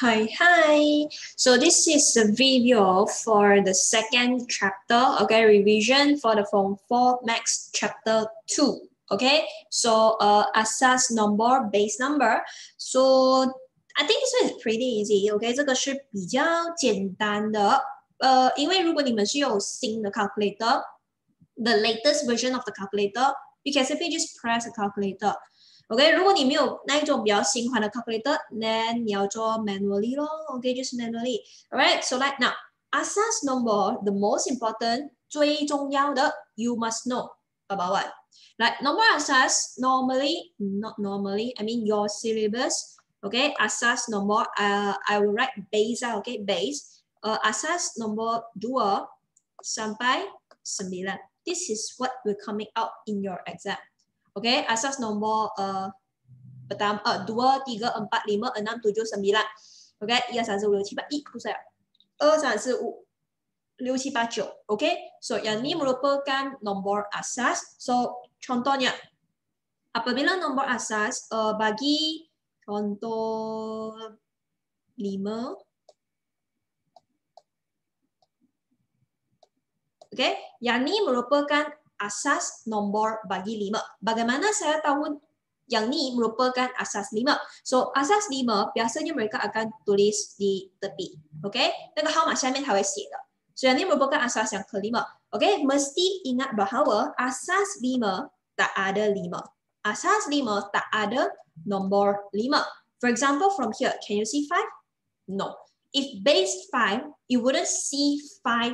Hi. So this is the video for the second chapter, okay, revision for the Form 4 Max chapter 2, okay? So asas number, base number. So I think this one is pretty easy, okay? 这个是比较简单的，因为如果你们是有新的 calculator, the latest version of the calculator, you can simply just press the calculator. OK， 如果你没有那一种比较新款的 calculator，then 你要做 manually 咯 ，OK， 就是 manually。Alright, so like now, asas number, the most important, 最重要的 you must know about what? Like number asas, normally, not normally, I mean your syllabus, okay, asas number, I will write base, okay, base. Asas number 2 sampai 9. This is what will coming out in your exam. Okay, asas nombor pertama 2, 3, 4, 5, 6, 7, 9. Okay, 1, 2, 3, 4, 5, 6, 7, 8, bukan 2, 3, 4, 5, 6, 7, 9. Okay, so yang ini merupakan nombor asas. So contohnya, apabila nombor asas bagi contoh 5. Okay, yang ini merupakan asas nombor bagi 5. Bagaimana saya tahu yang ni merupakan asas 5? So, asas 5 biasanya mereka akan tulis di tepi. Okay? 那个号码下面他会写的。So, yang ni merupakan asas yang kelima. Okay? Mesti ingat bahawa asas 5 tak ada 5. Asas 5 tak ada nombor 5. For example, from here, can you see 5? No. If base 5, you wouldn't see 5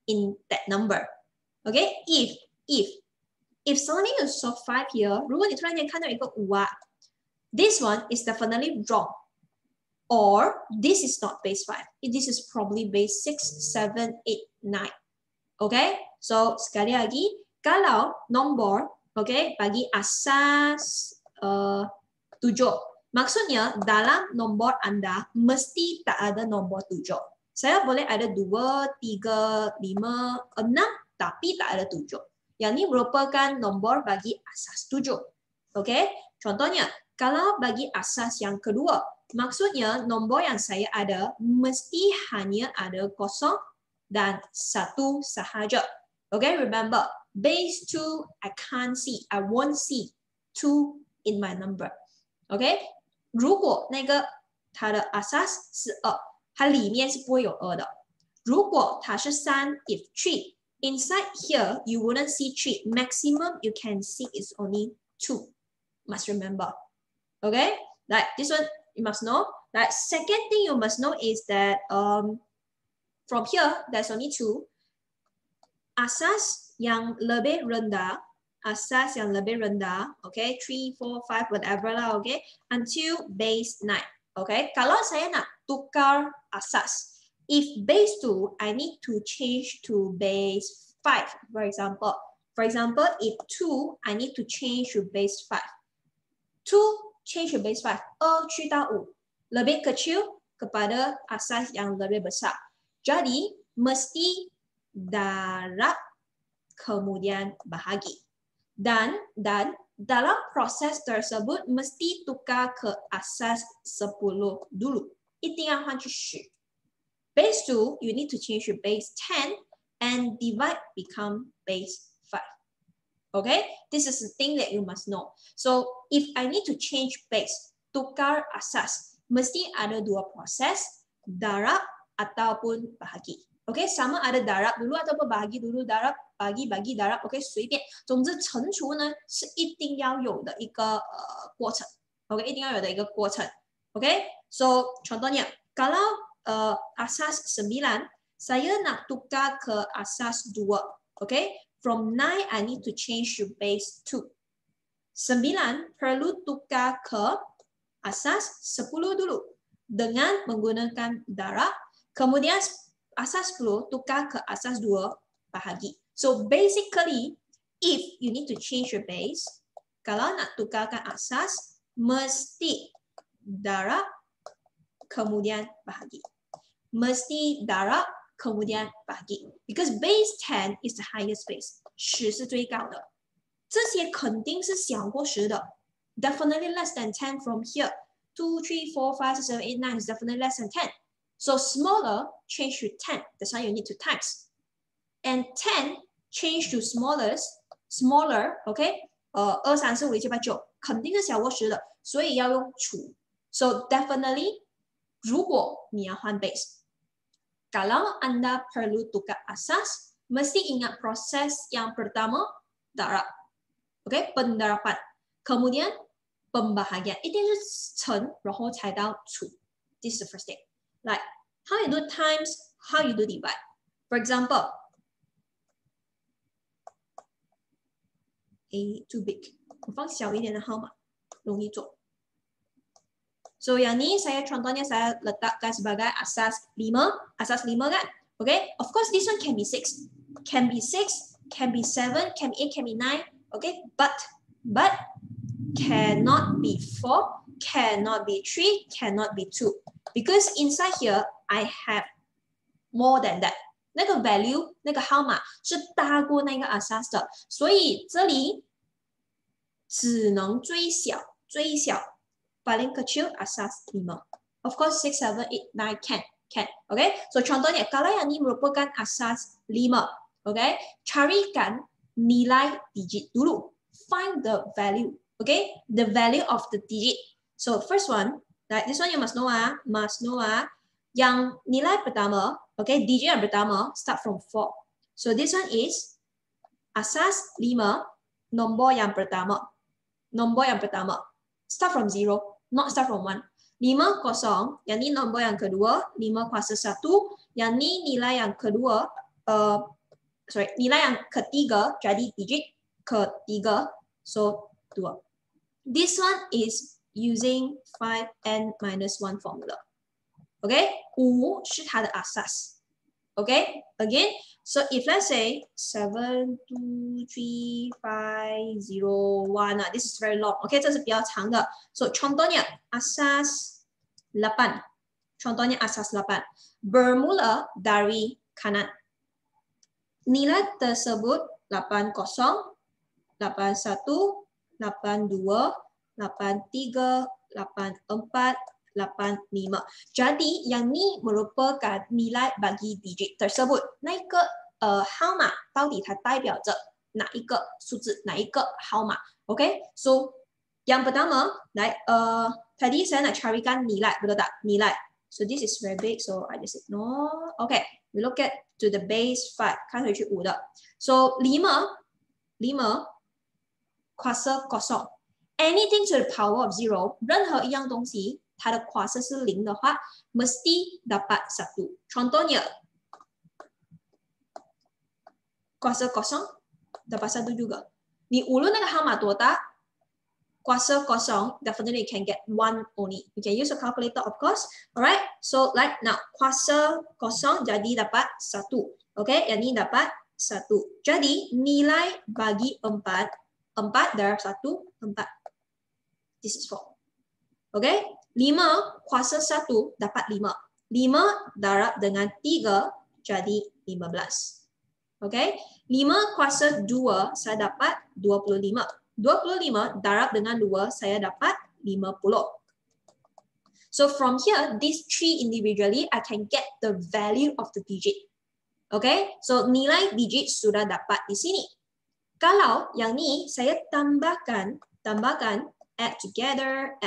in that number. Okay? If suddenly you saw 5 here, 如果你突然间看到一个5啊 this one is definitely wrong. Or this is not base 5. This is probably base 6, 7, 8, 9. Okay? So, sekali lagi, kalau nombor, okay, bagi asas 7, maksudnya dalam nombor Anda mesti tak ada nombor 7. Saya boleh ada 2, 3, 5, 6, tapi tak ada 7. Yang ini merupakan nombor bagi asas 7. Okey? Contohnya, kalau bagi asas yang kedua, maksudnya nombor yang saya ada mesti hanya ada 0 dan 1 sahaja. Okay, remember, base 2, I can't see. I won't see 2 in my number. Okay? 如果那个它的 asas 是2，它里面是不会有2的。如果它是3 if 3, inside here you wouldn't see 3. Maximum you can see is only 2. Must remember. Okay? Like this one you must know. Like second thing you must know is that from here there's only 2. Asas yang lebih rendah, okay, 3, 4, 5, whatever lah, okay, until base 9. Okay, kalau saya nak tukar asas, if base 2, I need to change to base 5, for example. For example, if 2, I need to change to base 5. 2, change to base 5. 2 去到5, lebih kecil kepada asas yang lebih besar. Jadi, mesti darab kemudian bahagi. Dan dalam proses tersebut mesti tukar ke asas 10 dulu. 一定要换去10. Base 2, you need to change to base 10 and divide become base 5. Okay? This is the thing that you must know. So, if I need to change base, tukar asas, mesti ada 2 proses, darab ataupun bahagi. Okay? Sama ada darab dulu ataupun bahagi dulu, darab, bagi, darab, okay? 随便。总之，乘除呢是一定要有的一个过程。Okay? 一定要有的一个过程。Okay? So, contohnya, kalau asas 9, saya nak tukar ke asas 2. Okay? From 9, I need to change to base 2. 9 perlu tukar ke asas 10 dulu. Dengan menggunakan darab. Kemudian asas 10 tukar ke asas 2 bahagi. So basically, if you need to change your base, kalau nak tukarkan asas, mesti darab kemudian bahagi. Mesti darab kemudian bahagi. Because base 10 is the highest base. 10是最高的。这些肯定是小过10的。Definitely less than 10 from here. 2, 3, 4, 5, 6, 7, 8, 9 is definitely less than 10. So smaller, change to 10. That's why you need to times. And 10, change to smaller, okay? 2, 3, 4, 5, 6, 7, 9肯定是小过10的，所以要用除。So definitely, 如果你要换 base, kalau Anda perlu tukar asas, mesti ingat proses yang pertama, darab. Okay, pendarapan. Kemudian, pembahagian. 一定是乘，然后才到除。This is the first thing. Like, how you do times, how you do divide. For example, too big. 我放小一点的号码，容易做。So yang ni saya contohnya saya letakkan sebagai asas 5 kan? Okay, of course this one can be 6, can be 7, can be 8, can be 9. Okay, but cannot be 4, cannot be 3, cannot be 2, because inside here I have more than that. 那个 value 那个号码是大过那个 asas 的，所以这里只能最小 paling kecil asas 5. Of course 6, 7, 8, 9 can. Okay, so contohnya kalau yang ini merupakan asas 5, okay, carikan nilai digit dulu. Find the value, okay, the value of the digit. So first one, like this one you must know yang nilai pertama, okay, digit yang pertama start from 4. So this one is asas 5, nombor yang pertama. Start from 0, not start from 1. 5, 0, yang ni nombor yang kedua, 5 kuasa 1, yang ni nilai yang kedua, nilai yang ketiga, jadi digit ketiga, so 2. This one is using 5n minus 1 formula. Okay, 5是它的 asas. Okay, again, so if let's say 7, 2, 3, 5, 0, 1, this is very long. Okay, 这是比较长的. So contohnya asas 8. Bermula dari kanan. Nilai tersebut 80, 81, 82, 83, 84, 85. Jadi yang ni merupakan nilai bagi digit tersebut. 那个号码到底它代表着哪一个数字，哪一个号码 ？Okay, so yang pertama, like tadi saya nak carikan nilai, betul tak? Nilai. So this is very big, so I just ignore. Okay, we look at to the base 5， 看回去5的。So 5 kuasa 0。Anything to the power of 0， 任何一样东西。它的 kuasa 是0的话 mesti dapat 1. Contohnya kuasa 0 dapat 1 juga. 你无论那个号码多大 kuasa 0 definitely can get 1 only. You can use a calculator of course. Alright, so like now kuasa 0 jadi dapat 1. Okay, yang ni dapat 1. Jadi nilai bagi 4 darab 1 4. This is 4. Okay, 5 kuasa 1 dapat 5. 5 darab dengan 3 jadi 15. Okay, 5 kuasa 2 saya dapat 25. 25 darab dengan 2 saya dapat 50. So from here, these 3 individually, I can get the value of the digit. Okay, so nilai digit sudah dapat di sini. Kalau yang ni saya tambahkan, add together,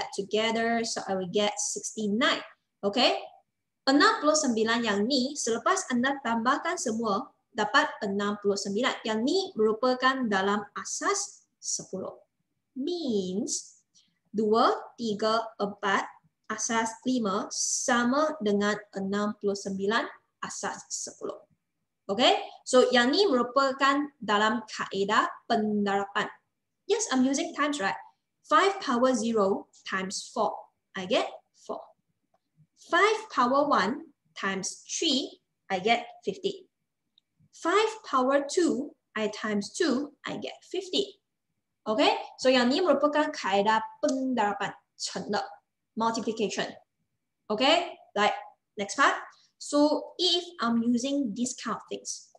so I will get 69. Okay, 69 yang ni, selepas Anda tambahkan semua, dapat 69. Yang ni merupakan dalam asas 10. Means, 2, 3, 4, asas 5 sama dengan 69 asas 10. Okay, so yang ni merupakan dalam kaedah pendarapan. Yes, I'm using times, right? 5 power 0 times 4, I get 4. 5 power 1 times 3, I get 50. 5 power 2, I times 2, I get 50. Okay, so yang ni merupakan kaedah pendarapan, 乘的 multiplication. Okay, like next part. So if I'm using these kind of things,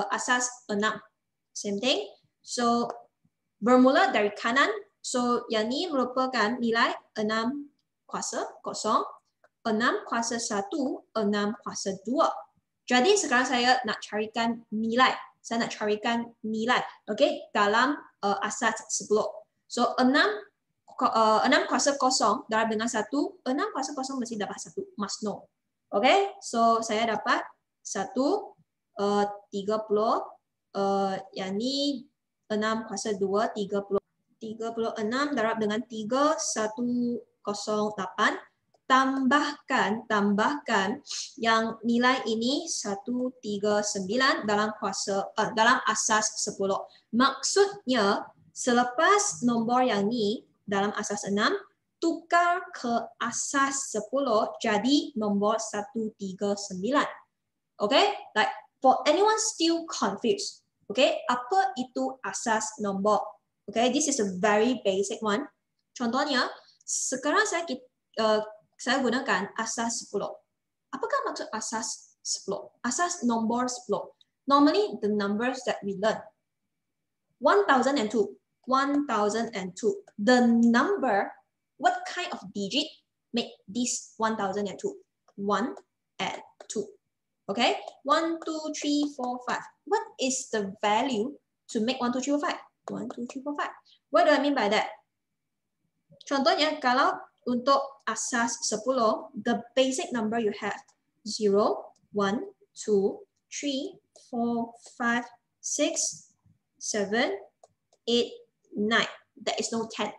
asas 6, same thing. So bermula dari kanan. So yang ni merupakan nilai 6 kuasa kosong, 6 kuasa 1, 6 kuasa 2. Jadi sekarang saya nak carikan nilai. Saya nak carikan nilai, okay, dalam asas 10. So 6 kuasa kosong darab dengan 1, 6 kuasa kosong mesti dapat 1, must know. Okay, so saya dapat 1, 30, yang ni 6 kuasa 2, 30. 36 darab dengan 3, 108. Tambahkan yang nilai ini 139 dalam dalam asas 10. Maksudnya selepas nombor yang ni dalam asas 6 tukar ke asas 10 jadi nombor 139. Okay? Like for anyone still confused, okay? Apa itu asas nombor? Okay, this is a very basic one. Contohnya, sekarang saya gunakan asas 10. Apakah maksud asas 10? Asas nombor 10. Normally, the numbers that we learn. 1002. 1002. The number, what kind of digit make this 1002? 1 and 2. Okay? 1, 2, 3, 4, 5. What is the value to make 1, 2, 3, 4, 5? 1, 2, 3, 4, 5. What do I mean by that? Contohnya, kalau untuk asas 10, the basic number you have 0, 1, 2, 3, 4, 5, 6, 7, 8, 9. There is no 10.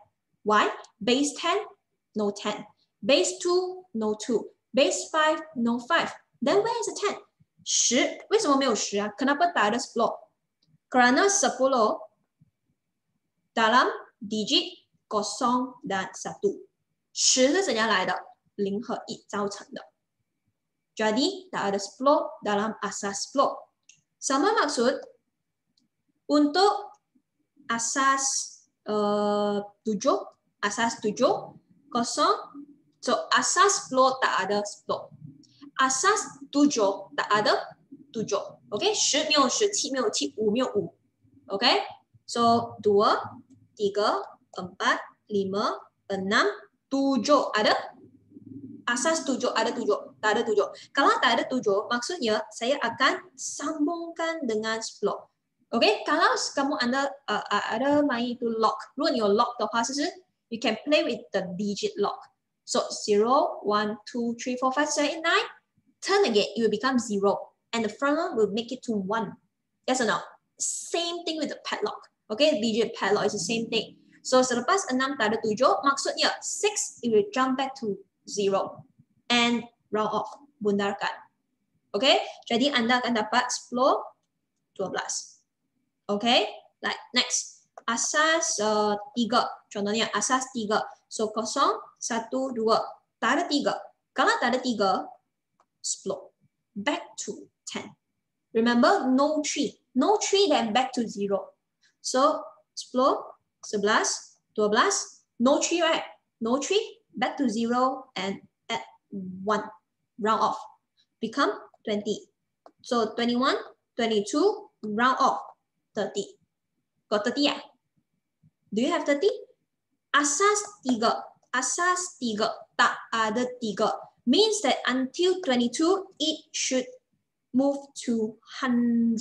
Why? Base 10, no 10. Base 2, no 2. Base 5, no 5. Then where is the 10? 10. 为什么没有10啊? Kenapa tak ada 10? Kerana 10 dalam digit 0 dan 1. 10是怎样来的？ 0和1造成的。Jadi tak ada 10 dalam asas 10. Sama maksud untuk asas 7, asas 7, 0. So asas 10 tak ada 10. Asas 7 tak ada 7. Okay? 10没有10, 7没有7, 5没有5. Okay? So 2, 3, 4, 5, 6, 7 ada? Asas 7 ada 7, tak ada 7. Kalau tak ada 7, maksudnya saya akan sambungkan dengan 10. Okay? Kalau kamu ada main itu lock, 如果你有 lock 的话，就是 you can play with the digit lock. So 0, 1, 2, 3, 4, 5, 6, 7, 8, 9. Turn again, it will become 0. And the front one will make it to 1. Yes or no? Same thing with the padlock. Okay, digit padlock is the same thing. So selepas 6 tak ada 7, maksudnya 6 it will jump back to 0 and round off, bundarkan. Okay, jadi anda akan dapat 10, 12. Okay, like next asas 3. Contohnya asas 3. So 0, 1, 2. Tak ada 3. Kalau tak ada 3, 10. Back to 10. Remember, no 3. No 3 then back to 0. So 10, 11, 12, no 3, right? No 3, back to 0 and add 1. Round off. Become 20. So 21, 22, round off. 30. Got 30 ya? Do you have 30? Asas 3. Asas 3. Tak ada 3. Means that until 22, it should move to 100.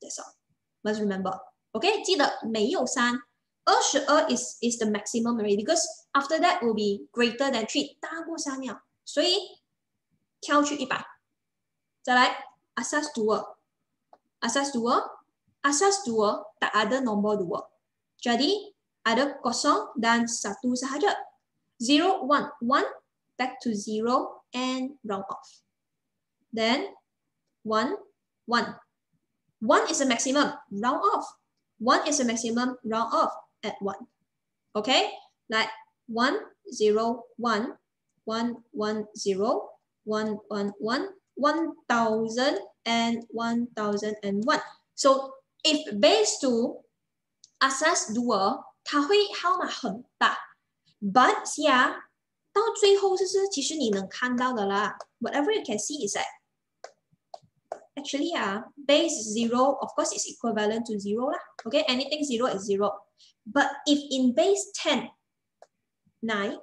That's all. Must remember. Okay, 记得没有3。22 is the maximum already because after that will be greater than 3， 大过3了，所以跳去100。再来 asas 2， asas 2 tak ada nombor 2. Jadi ada 0 dan 1 sahaja. 0, 1, 1 back to 0 and round off. Then 1, 1. 1 is the maximum, round off. 1 is the maximum, round off at 1. Okay? Like 1, 0, 1, 1, 1, 0, 1, 1, 1, 1,000 and 1,001. So if base 2, asas 2, 它会号码很大。But yeah, 到最后就是其实你能看到的啦。Whatever you can see is that actually base 0 of course is equivalent to 0 lah. Okay, anything 0 is 0. But if in base 10, 9,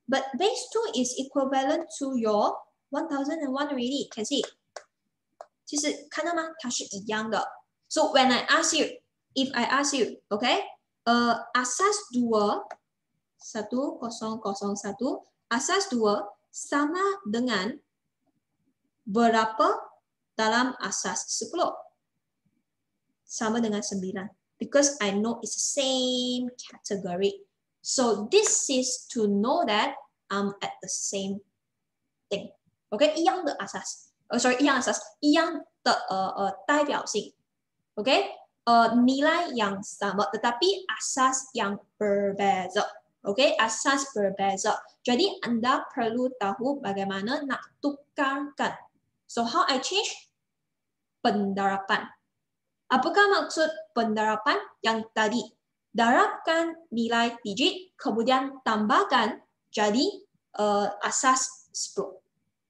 But base 2 is equivalent to your 1001 already. Can see? 其实看到吗？它是一样的。So when I ask you, if I ask you, okay, asas 2 1001 asas 2 sama dengan berapa dalam asas 10? Sama dengan 9. Because I know it's the same category. So this is to know that I'm at the same thing. Okay, 一样的 asas. Sorry, 一样 asas, 一样的代表性. Okay, nilai yang sama tetapi asas yang berbeza. Okay, asas berbeza. Jadi Anda perlu tahu bagaimana nak tukarkan. So how I change? Pendarapan. Apakah maksud pendarapan yang tadi? Darabkan nilai digit, kemudian tambahkan jadi asas 10.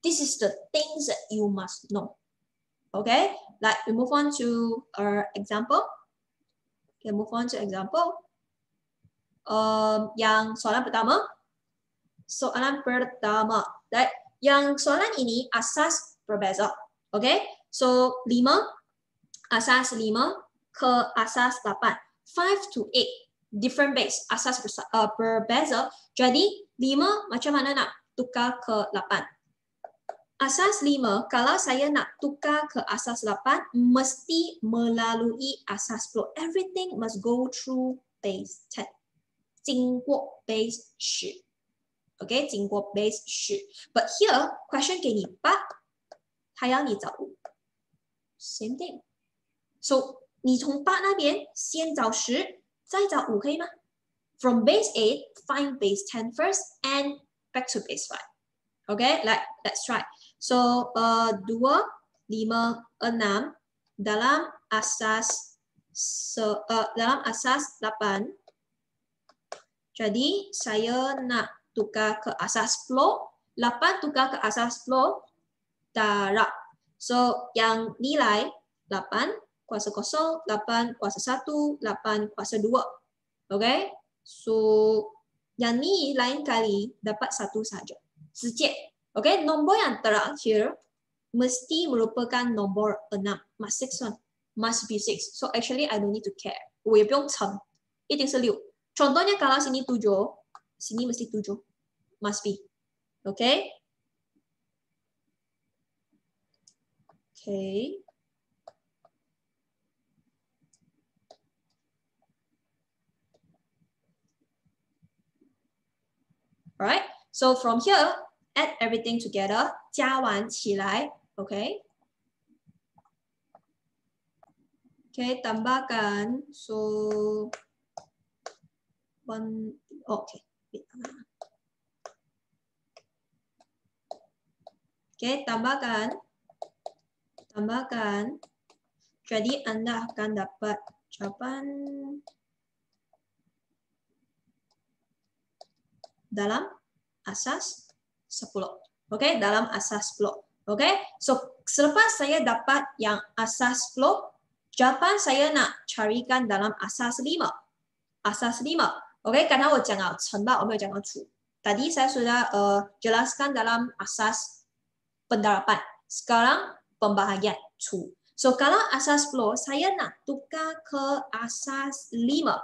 This is the things that you must know. Okay, like we move on to our example. Okay, move on to example. Yang soalan pertama. Right? Yang soalan ini asas berbeza. Okay, so 5 asas 5 ke asas 8. 5 to 8. Different base. Asas berbeza. Jadi 5 macam mana nak tukar ke 8? Asas 5, kalau saya nak tukar ke asas 8, mesti melalui asas 10. Everything must go through base 10. 经过 base 10. Okay, 经过 base 10. But here, question 给你8，它要你找5。Same thing. So 你从8那边先找10，再找5可以吗？ From base 8, find base 10 first and back to base 5. Okay, let's try. So 2, 5, 6 dalam asas 8. Jadi saya nak tukar ke asas 10. 8 tukar ke asas 10. Darab. So yang nilai 8 kuasa 0, 8 kuasa 1, 8 kuasa 2. Okay. So yang ni lain kali dapat 1 saja. 直接. Okay. Nombor yang terakhir mesti merupakan nombor 6. Must 6 one. Must be 6. So actually I don't need to care. 我也不用乘。一定是6. Contohnya kalau sini 7, sini mesti 7. Must be. Okay. Okay. Alright. So from here, add everything together. 加完起来. Okay. Okay, tambahkan. So one. Okay. Okay, tambahkan. Jadi Anda akan dapat jawaban dalam asas 10. Okay, dalam asas 10. Okay, so selepas saya dapat yang asas 10, jawaban saya nak carikan dalam asas 5. Asas 5. Okay, karena 我讲了乘吧，我没有讲到除。Tadi saya sudah jelaskan dalam asas pendarapan. Sekarang pembahagian 除. So kalau asas 10, saya nak tukar ke asas 5.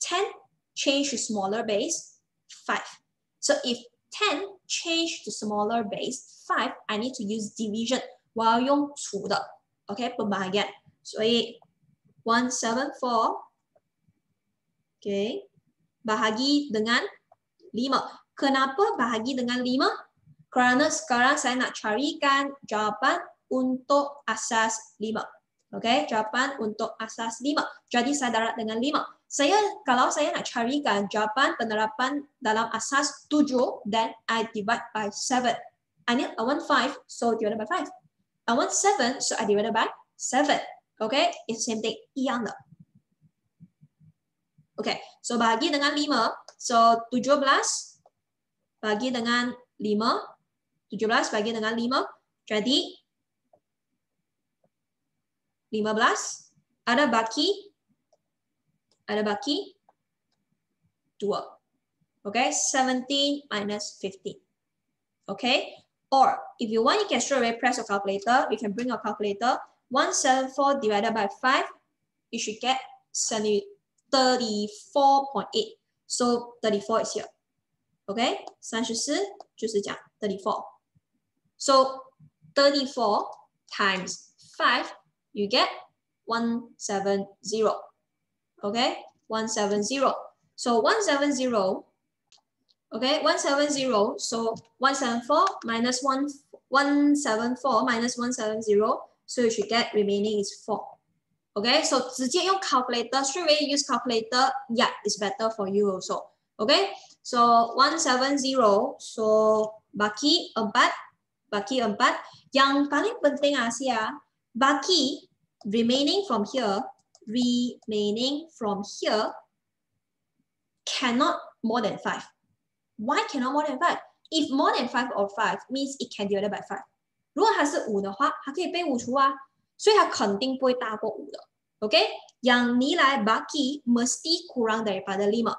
10 change to smaller base 5. So if 10 change to smaller base 5, I need to use division. 我要用除的 ，OK， pembahagian. 所以 174, OK, bahagi dengan 5. Kenapa bahagi dengan 5? Kerana sekarang saya nak carikan jawapan untuk asas 5. Okay, jawapan untuk asas 5. Jadi saya darab dengan 5. Kalau saya nak carikan jawapan penerapan dalam asas 7, then I divide by 7. I need I want 5, so divided by 5. I want 7, so I divided by 7. Okay, it's same thing, 一样的. Okay, so bahagi dengan 5. So 17 bagi dengan 5. 17 bagi dengan 5. Jadi 15. Ada baki 2. Okay, 17 minus 15. Okay, or if you want, you can straight away press your calculator. You can bring your calculator. 174 divided by 5, you should get 34.8. So 34 is here. Okay, 34就是这样 34. So 34 times 5, you get 170. Okay, 170. So 170. Okay, 170. So 174 minus 174 minus 170. So you should get remaining is 4. Okay, so 直接用 calculator, straight away use calculator. Yeah, it's better for you also. Okay, so 170. So baki 4. Baki 4. Yang paling penting Asia, baki remaining from here cannot more than 5. Why cannot more than 5? If more than 5 or 5 means it can divide by 5. 如果它是5的话，它可以被5除啊，所以它肯定不会大过5的。Okay? Yang nilai baki mesti kurang daripada 5.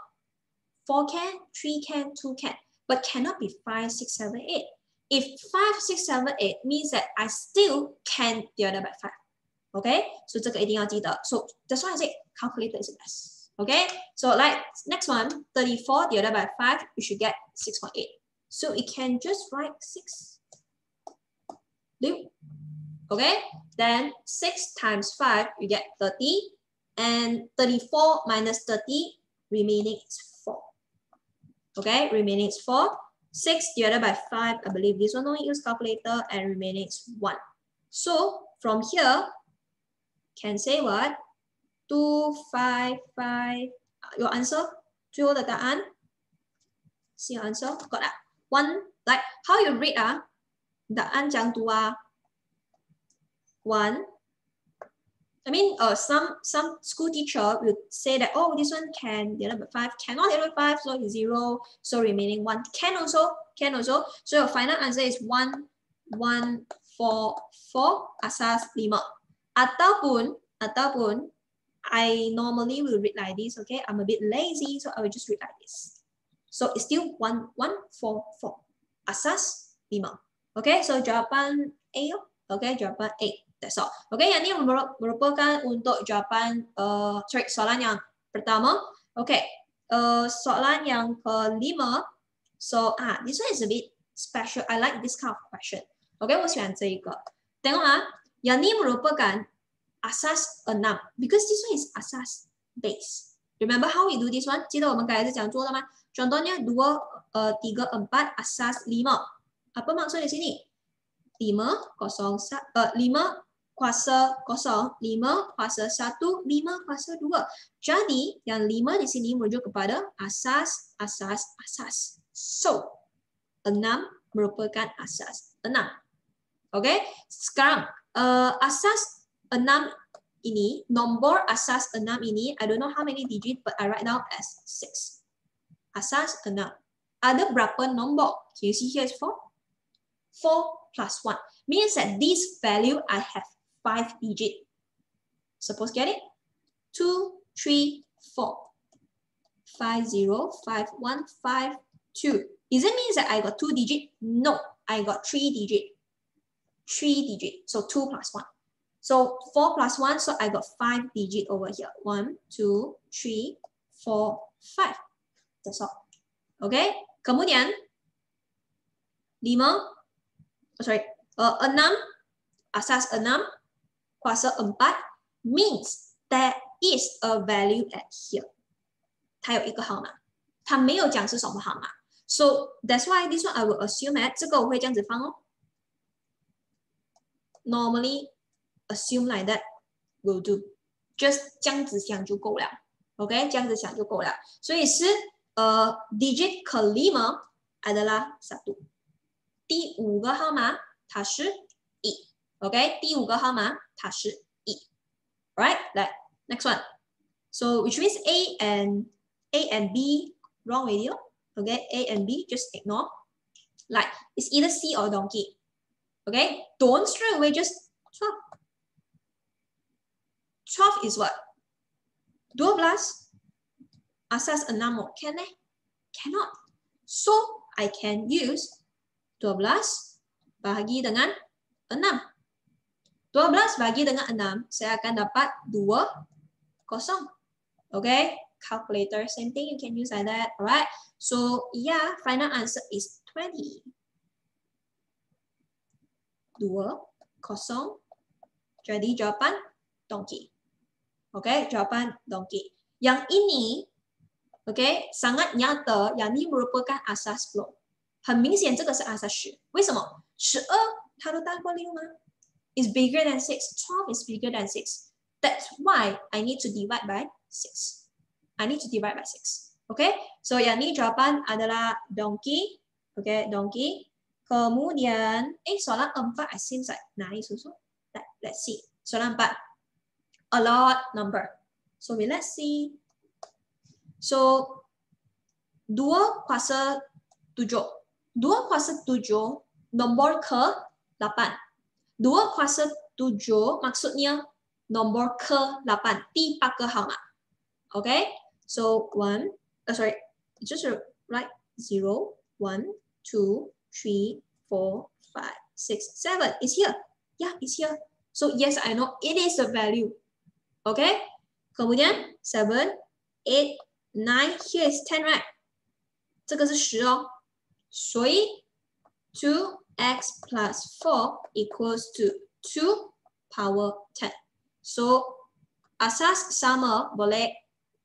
4 can, 3 can, 2 can, but cannot be 5, 6, 7, 8. If 5, 6, 7, 8 means that I still can divide by 5. Okay? So 这个一定要记得。So that's why I say calculator is the best. Okay, so like next one, 34 divided by 5, you should get 6.8. So you can just write 6. Okay, then 6 times 5, you get 30. And 34 minus 30, remaining is 4. Okay, remaining is 4. 6 divided by 5, I believe this one don't use calculator, and remaining is 1. So from here, can say what? 255. Your answer? 最后的答案 See your answer? Got that? 1, like how you read 答案怎样读啊 1. I mean, some school teacher will say that, oh, this one can divide by 5, cannot divide by 5, so it's 0, so remaining 1. Can also. So your final answer is 1, 1, 4, 4, asas 5. Ataupun, I normally will read like this, okay? I'm a bit lazy, so I will just read like this. So it's still 1, 1, 4, 4. Asas 5. Okay, so jawapan A. Okay, jawapan A. That's all. Okay, yang ini merupakan untuk jawapan soalan yang pertama. Okay, soalan yang kelima. So, this one is a bit special. I like this kind of question. Okay, 我喜欢这一个。Tengok yang ini merupakan asas 6 because this one is asas base. Remember how we do this one? 记得我们刚才是怎样做的吗？ Contohnya 2, 3, 4 asas 5. Apa maksud di sini? 5 kuasa 0, 5 kuasa 1, 5 kuasa 2. Jadi yang 5 di sini merujuk kepada asas. So 6 merupakan asas 6. Okay? Sekarang asas 6 ini, nombor asas 6 ini, I don't know how many digit, but I write down as 6. Asas 6. Ada berapa nombor? Can you see here is 4? 4 plus 1. Means that this value I have 5 digit. Suppose get it? 2, 3, 4. 5, 0, 5, 1, 5, 2. Is it means that I got 2 digit? No, I got 3 digit. 3 digit. So 2 plus 1. So 4 plus 1, so I got 5 digit over here. 1, 2, 3, 4, 5. That's all. Okay. Kemudian 6, 6, asas 6, kuasa 4 means there is a value at here. 它有一个号码，它没有讲是什么号码。So that's why this one I will assume that 这个我会这样子放哦。Normally assume like that will do. Just 这样子想就够了。OK， 这样子想就够了。所以是digit kelima adalah 1. 第5个号码它是1。OK， 第5个号码它是1。Right? Like next one. So which means A and B wrong already. Okay, A and B just ignore. Like it's either C or donkey. Okay, don't straight away just 12. 12 is what? 12 asas 6 can Cannot. So, I can use 12 bahagi dengan 6. 12 bagi dengan 6, saya akan dapat 20. Okay, calculator, same thing, you can use like that. Alright, so yeah, final answer is 20. 20. Jadi jawapan donkey. Okay, jawapan donkey. Yang ini, okay, sangat nyata, yang ini merupakan asas 10. 很明显，这个是asas 10。为什么？12它都大过6吗？Is bigger than 6. 12 is bigger than 6. That's why I need to divide by 6. I need to divide by 6. Okay, so yang ini jawapan adalah donkey. Okay, donkey. Kemudian, soalan 4 I seems like naik susu. Let's see. Soalan 4. A lot number. So let's see. So 2 kuasa 7. 2 kuasa 7 nombor ke 8. 2 kuasa 7 maksudnya nombor ke 8. 第8个号码. Okay? So 1, just write 0, 1, 2, 3, 4, 5, 6, 7. It's here. Yeah, it's here. So yes, I know it is a value. Okay? Kemudian 7, 8, 9. Here is 10, right? 这个是10哦。所以 2x plus 4 equals to 2 power 10. So asas sama boleh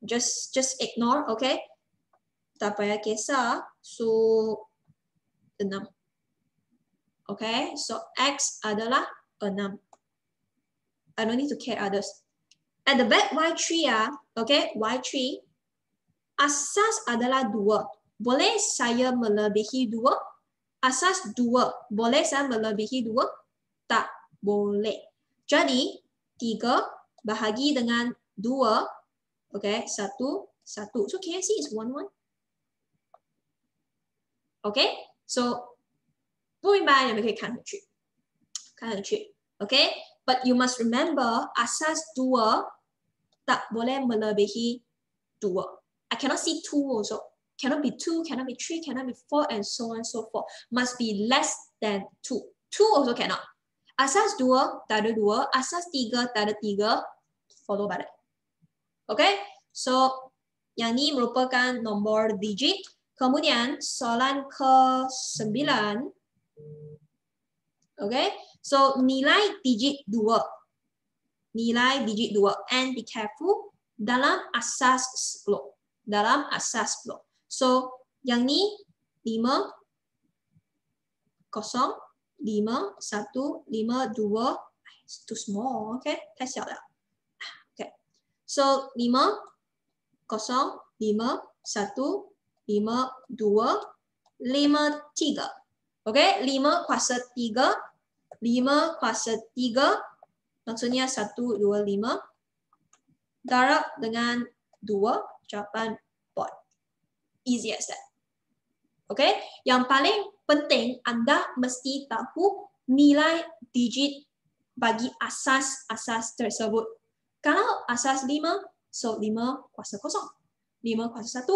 just ignore, okay? Tak payah kisah. So 6. Okay, so x adalah 6. I don't need to care others. At the back y3 ya, okay, y3 asas adalah 2. Boleh saya melebihi 2? Asas 2. Boleh saya melebihi 2? Tak boleh. Jadi 3 bahagi dengan 2. Okay, 1, 1. So can I see it's 1, 1? Okay, so 不明白你们可以看回去，看回去。Okay, but you must remember asas 2 tak boleh melebihi 2. I cannot see 2 also. Cannot be 2, cannot be 3, cannot be 4, and so on and so forth. Must be less than 2. 2 also cannot. Asas 2 tak ada 2, asas 3 tak ada 3. Follow balik. Okay, so yang ini merupakan nombor digit. Kemudian soalan ke-9. Okay, so nilai digit 2. Nilai digit 2. And be careful dalam asas 10. Dalam asas 10. So yang ni 5, 0, 5, 1, 5, 2. It's too small, okay? 太小了。Okay, so 5, 0, 5, 1, 5, 2, 5, 3. Okay, 5 kuasa 3. 5 kuasa 3. Maksudnya 1, 2, 5. Darab dengan 2. Jawapan board. Easy as that. Okay, yang paling penting Anda mesti tahu nilai digit bagi asas-asas tersebut. Kalau asas 5, so 5 kuasa 0. 5 kuasa 1.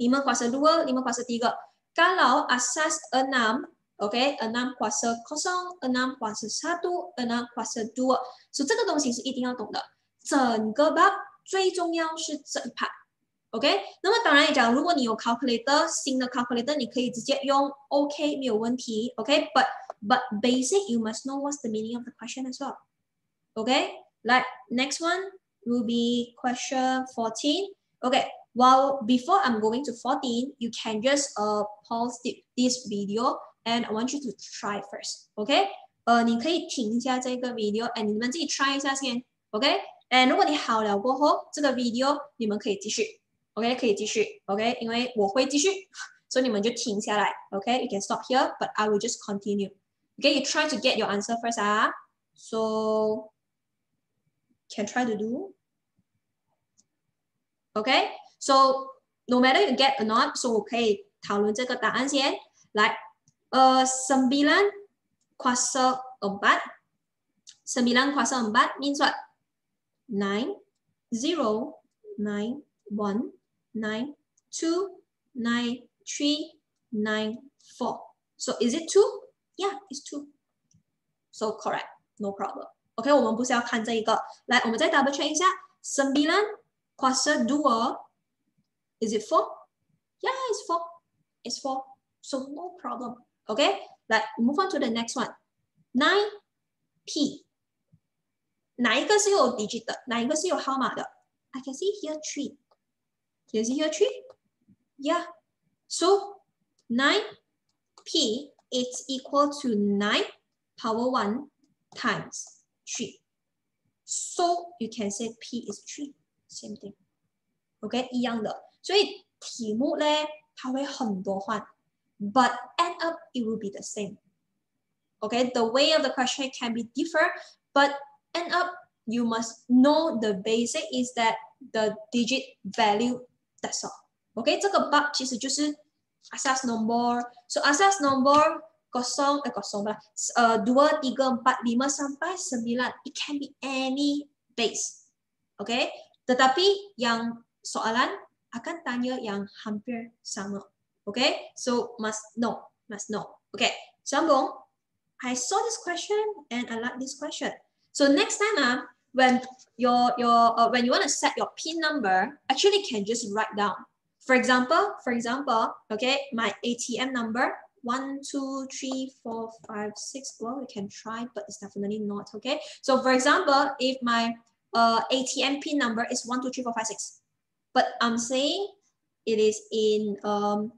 5 kuasa 2, 5 kuasa 3. Kalau asas 6, okay, 6 kuasa 0, 6 kuasa 1, 6 kuasa 2. So 这个东西是一定要懂的。整个 bab 最重要是这一 part。OK， 那么当然讲，如果你有 calculator 新的 calculator， 你可以直接用 OK 没有问题。OK，but basic you must know what's the meaning of the question as well. OK， like next one will be question 14. OK， while before I'm going to 14, you can just pause this video and I want you to try first. OK， 你可以停一下这个 video and 你们自己 try 一下先。OK，and 如果你好了过后，这个 video 你们可以继续。OK， 可以继续 ，OK， 因为我会继续，所以你们就停下来 ，OK，you can stop here, but I will just continue. Okay, you try to get your answer first, so can try to do. Okay, so no matter you get or not, so 我可以讨论这个答案先。来，9 kuasa 4, 9 kuasa 4 means what? 9, 0, 9, 1. 9, 2, 9, 3, 9, 4. So is it 2? Yeah, it's 2. So correct, no problem. OK， 我们不是要看这一个，来，我们再 double check 一下 ，9 kuasa 2 is it 4? Yeah, it's 4. It's 4. So no problem. OK， 来 move on to the next one. 9p 哪一个是有 digit 的？哪一个是有号码的 ？I can see here 3. Can you see here 3? Yeah. So 9p is equal to 9 power 1 times 3. So you can say p is 3. Same thing. OK， 一样的。所以题目呢，它会很多换 ，but end up it will be the same. OK, the way of the question can be different, but end up you must know the basic is that the digit value. That's all. OK， 这个 bab 其实就是 asas nombor. So asas nombor 0, 2, 3, 4, 5 sampai 9. It can be any base. OK, tetapi yang soalan akan tanya yang hampir sama. OK, so must know. OK, sambung. I saw this question and I like this question. So next time, when you want to set your PIN number, actually can just write down. For example, okay, my ATM number 1, 2, 3, 4, 5, 6. Well, we can try, but it's definitely not. Okay. So for example, if my ATM PIN number is 1, 2, 3, 4, 5, 6, but I'm saying it is in 1,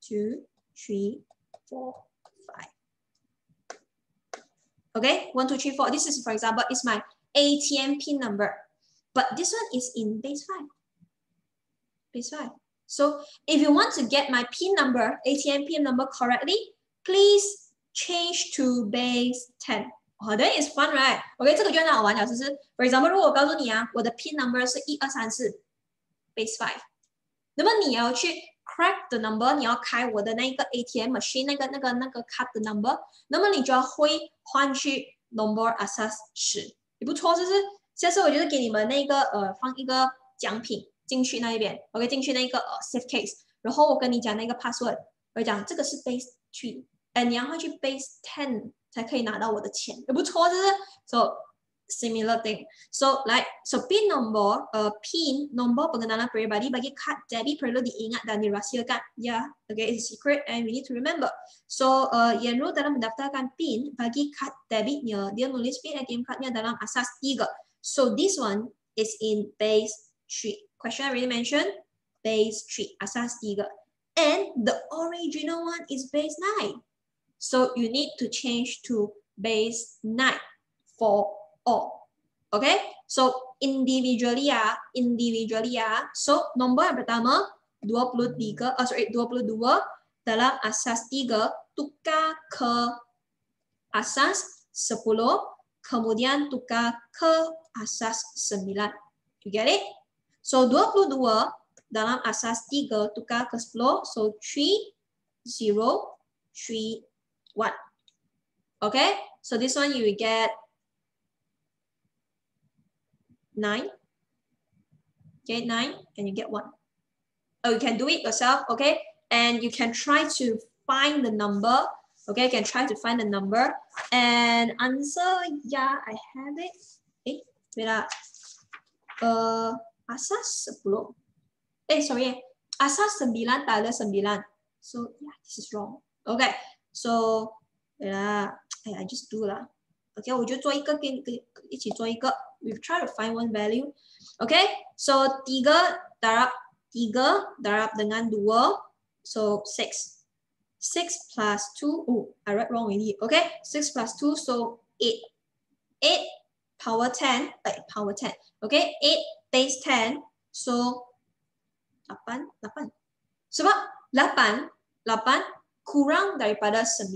2, 3, 4, 5. Okay, 1, 2, 3, 4. This is, for example, is my ATM PIN number, but this one is in base 5. Base 5. So if you want to get my PIN number, ATM PIN number correctly, please change to base 10. Oh, that is fun, right? OK， 这个就很好玩了，就是 for example， 如果我告诉你啊，我的 PIN number 是1234 base 5， 那么你要去 crack the number， 你要开我的那个 ATM machine 那个 card 的 number， 那么你就要会换去 nombor asas 10，也不错，就是下次我就是给你们那个放一个奖品进去那一边 ，OK， 进去那个safe case， 然后我跟你讲那个 password， 我讲这个是 base 3， 你要换去 base 10。才可以拿到我的钱，也不错，就是 so similar thing. So PIN nombor, PIN nombor pengenalan peribadi bagi kad debit perlu diingat dan dirahsiakan. Yeah, okay, it's secret and we need to remember. So Yenru dalam mendaftarkan PIN bagi kad debitnya, dia nulis PIN ATM cardnya dalam asas 3. So this one is in base 3. Question I already mentioned, base 3, asas 3. And the original one is base 9. So you need to change to base 9 for all. Okay? So individually so nombor yang pertama 22 dalam asas 3 tukar ke asas 10, kemudian tukar ke asas 9. You get it? So 22 dalam asas 3 tukar ke 10, so 3, 0, 3, 1. Okay, so this one you will get 9. Okay, 9 and you get 1. Oh, you can do it yourself, okay? And you can try to find the number. Okay, you can try to find the number and answer. Yeah, I have it. Okay, wait up. Asas 10. Sorry. Asas 9 tak ada 9. So yeah, this is wrong. Okay. So, I just do lah. Okay, 我就做一个跟一起做一个。We've tried to find one value. Okay, so 3 darab dengan 2, so 6. 6 plus 2. Oh, I read wrong already. Okay, 6 plus 2, so 8. 8 power 10. Okay, 8 base 10, so 8. Sebab 8 kurang daripada 9.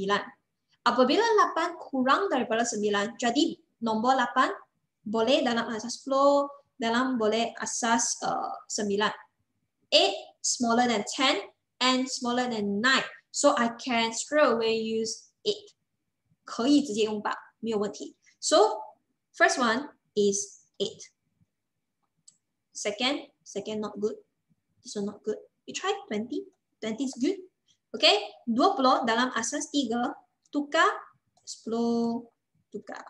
Apabila 8 kurang daripada 9, jadi nombor 8 boleh dalam asas 10, boleh asas 9. 8 smaller than 10 and smaller than 9. So I can straight away use 8. 可以直接用8，没有问题。So first one is 8. Second not good. This one not good. You try 20. 20 is good. Okay, 20 dalam asas 3, tukar 10, tukar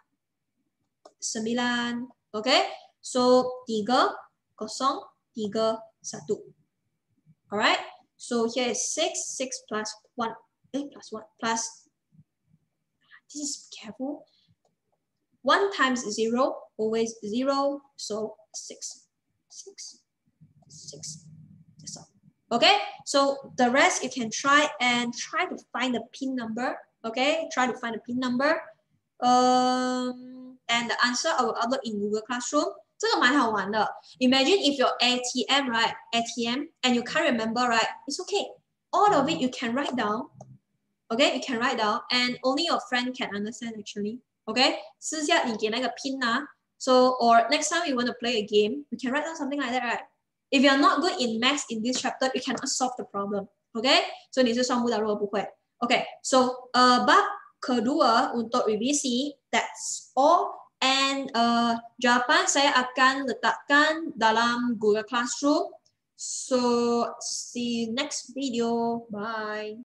9. Okay, so 3, 0, 3, 1. Alright, so here is 6, 6 plus 1, plus 1, plus, this is careful. 1 times 0, always 0, so 6, 6, 6. That's all. Okay, so the rest you can try to find the pin number. Okay, try to find the pin number. And the answer I will upload in Google Classroom. 这个蛮好玩的. Imagine if your ATM, right? ATM, and you can't remember, right? It's okay. All of it you can write down. Okay, you can write down, and only your friend can understand actually. Okay, 私下你给那个 pin 啊. So, or next time you want to play a game, you can write down something like that, right? If you're not good in maths in this chapter, you cannot solve the problem. Okay, so 你是算不到如果不会. Okay, so bab kedua untuk revisi, that's all. And jawapan saya akan letakkan dalam Google Classroom. So see you next video. Bye.